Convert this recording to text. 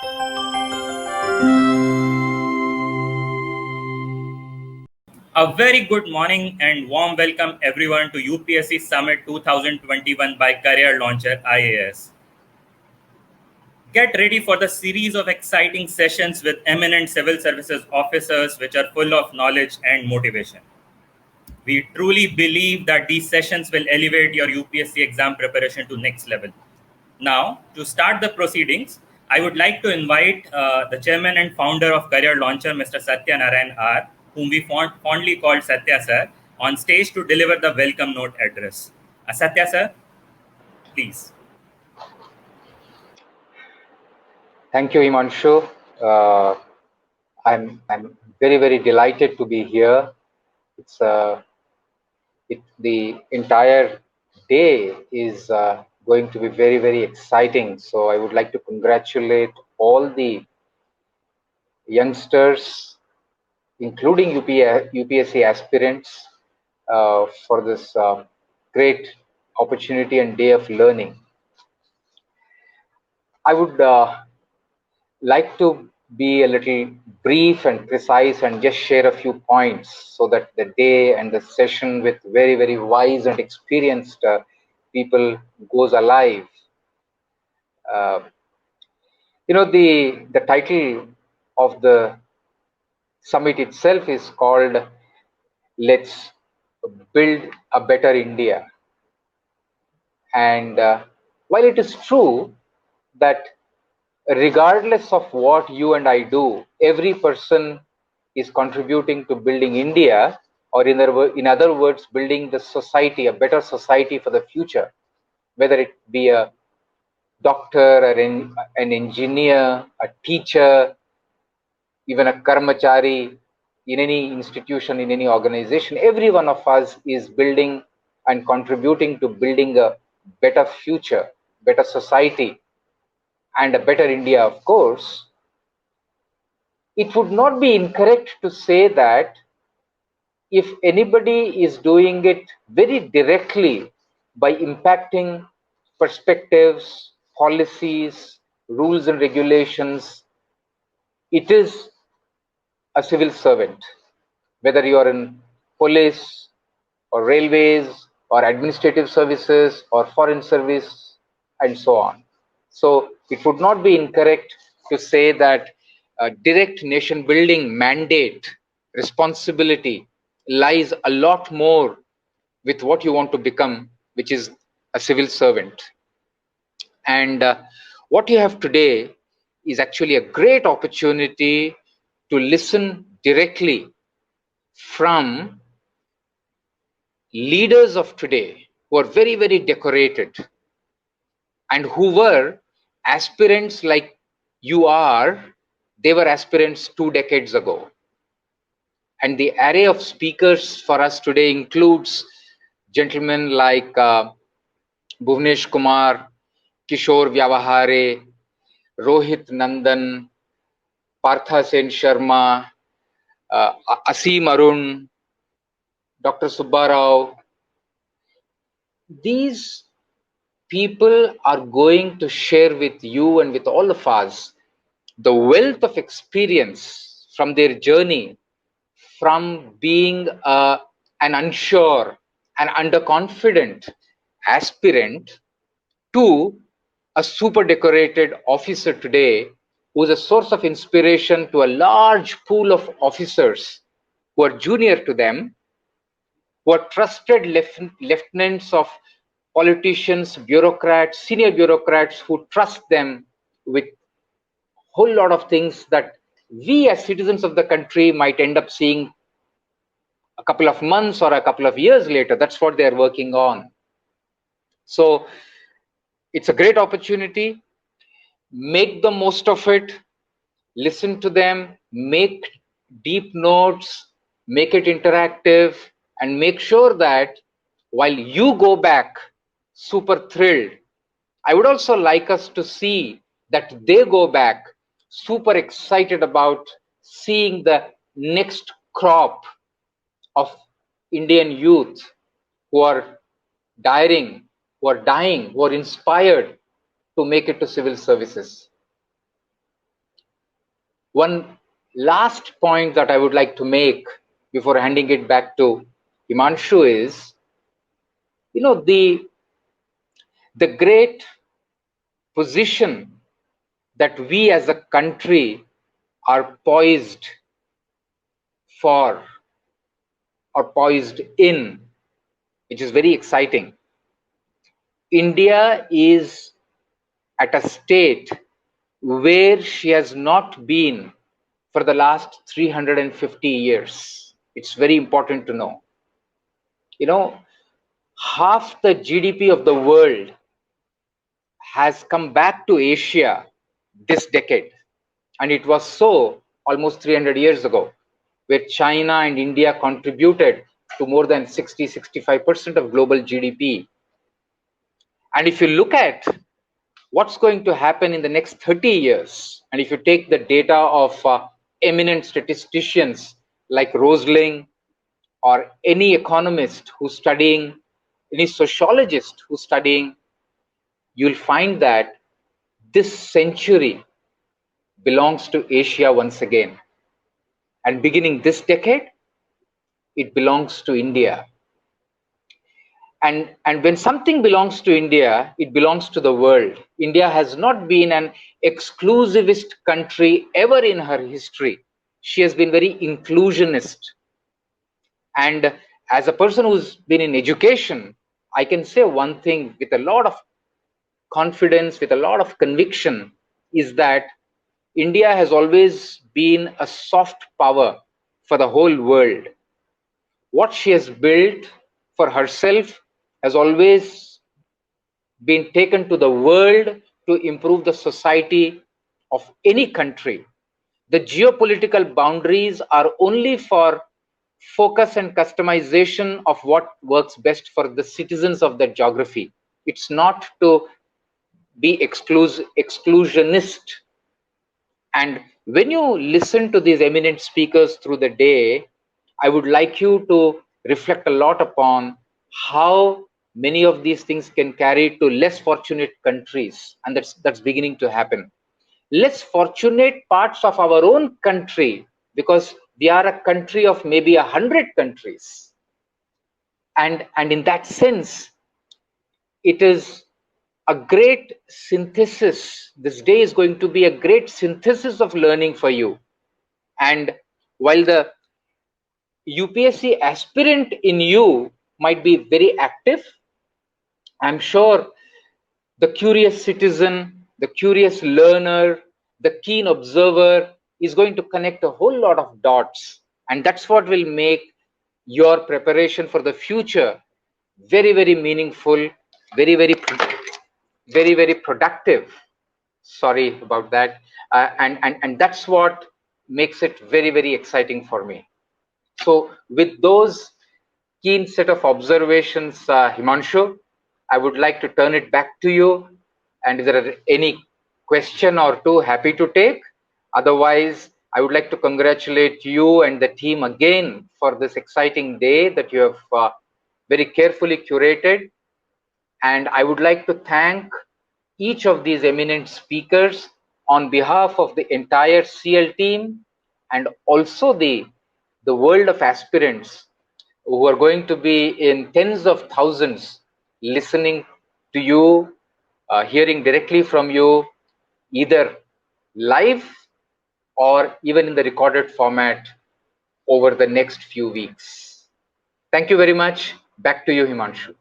A very good morning and warm welcome everyone to UPSC Summit 2021 by Career Launcher IAS. Get ready for the series of exciting sessions with eminent civil services officers which are full of knowledge and motivation. We truly believe that these sessions will elevate your UPSC exam preparation to next level. Now, to start the proceedings, I would like to invite the chairman and founder of Career Launcher, Mr. Satya R, whom we fondly call Satya sir, on stage to deliver the welcome note address. Satya sir, please. Thank you, Himanshu. I'm very delighted to be here. The entire day is going to be very exciting. So I would like to congratulate all the youngsters, including UPSC aspirants, for this great opportunity and day of learning. I would like to be a little brief and precise and just share a few points so that the day and the session with very wise and experienced people goes alive. The title of the summit itself is called Let's Build a Better India. And while it is true that regardless of what you and I do, every person is contributing to building India, or in other words, building the society, a better society for the future, whether it be a doctor, or an engineer, a teacher, even a karmachari in any institution, in any organization. Every one of us is building and contributing to building a better future, better society, and a better India, of course. It would not be incorrect to say that if anybody is doing it very directly by impacting perspectives, policies, rules and regulations, it is a civil servant, whether you are in police or railways or administrative services or foreign service and so on. So it would not be incorrect to say that a direct nation building mandate, responsibility lies a lot more with what you want to become, which is a civil servant. And what you have today is actually a great opportunity to listen directly from leaders of today who are very decorated and who were aspirants like you are. They were aspirants 2 decades ago. And the array of speakers for us today includes gentlemen like Bhuvnesh Kumar, Kishore Vyawahare, Rohit Nandan, Partha Sen Sharma, Asim Arun, Dr. Subbarao. These people are going to share with you and with all of us the wealth of experience from their journey, from being an unsure and underconfident aspirant to a super decorated officer today who is a source of inspiration to a large pool of officers who are junior to them, who are trusted lieutenants of politicians, bureaucrats, senior bureaucrats who trust them with a whole lot of things that we as citizens of the country might end up seeing a couple of months or a couple of years later. That's what they're working on. So it's a great opportunity. Make the most of it. Listen to them, make deep notes, make it interactive, and make sure that while you go back super thrilled, I would also like us to see that they go back super excited about seeing the next crop of Indian youth who are dying, who are inspired to make it to civil services. One last point that I would like to make before handing it back to Himanshu is, the great position that we as a country are poised for or poised in, which is very exciting. India is at a state where she has not been for the last 350 years. It's very important to know. Half the GDP of the world has come back to Asia this decade. And it was so almost 300 years ago, where China and India contributed to more than 65% of global GDP. And if you look at what's going to happen in the next 30 years, and if you take the data of eminent statisticians like Rosling, or any economist who's studying, any sociologist who's studying, you'll find that this century belongs to Asia once again. And beginning this decade, it belongs to India. And when something belongs to India, it belongs to the world. India has not been an exclusivist country ever in her history. She has been very inclusionist. And as a person who's been in education, I can say one thing with a lot of confidence, with a lot of conviction, is that India has always been a soft power for the whole world. What she has built for herself has always been taken to the world to improve the society of any country. The geopolitical boundaries are only for focus and customization of what works best for the citizens of that geography. It's not to be exclusionist. And when you listen to these eminent speakers through the day, I would like you to reflect a lot upon how many of these things can carry to less fortunate countries, and that's beginning to happen. Less fortunate parts of our own country, because we are a country of maybe 100 countries, and in that sense, it is a great synthesis. This day is going to be a great synthesis of learning for you. And while the UPSC aspirant in you might be very active, I'm sure the curious citizen, the curious learner, the keen observer is going to connect a whole lot of dots. And that's what will make your preparation for the future very, very meaningful, very, very productive. Sorry about that. And that's what makes it very, very exciting for me. So with those keen set of observations, Himanshu, I would like to turn it back to you. And if there are any question or two, happy to take. Otherwise, I would like to congratulate you and the team again for this exciting day that you have very carefully curated. And I would like to thank each of these eminent speakers on behalf of the entire CL team, and also the world of aspirants who are going to be in tens of thousands listening to you, hearing directly from you, either live or even in the recorded format over the next few weeks. Thank you very much. Back to you, Himanshu.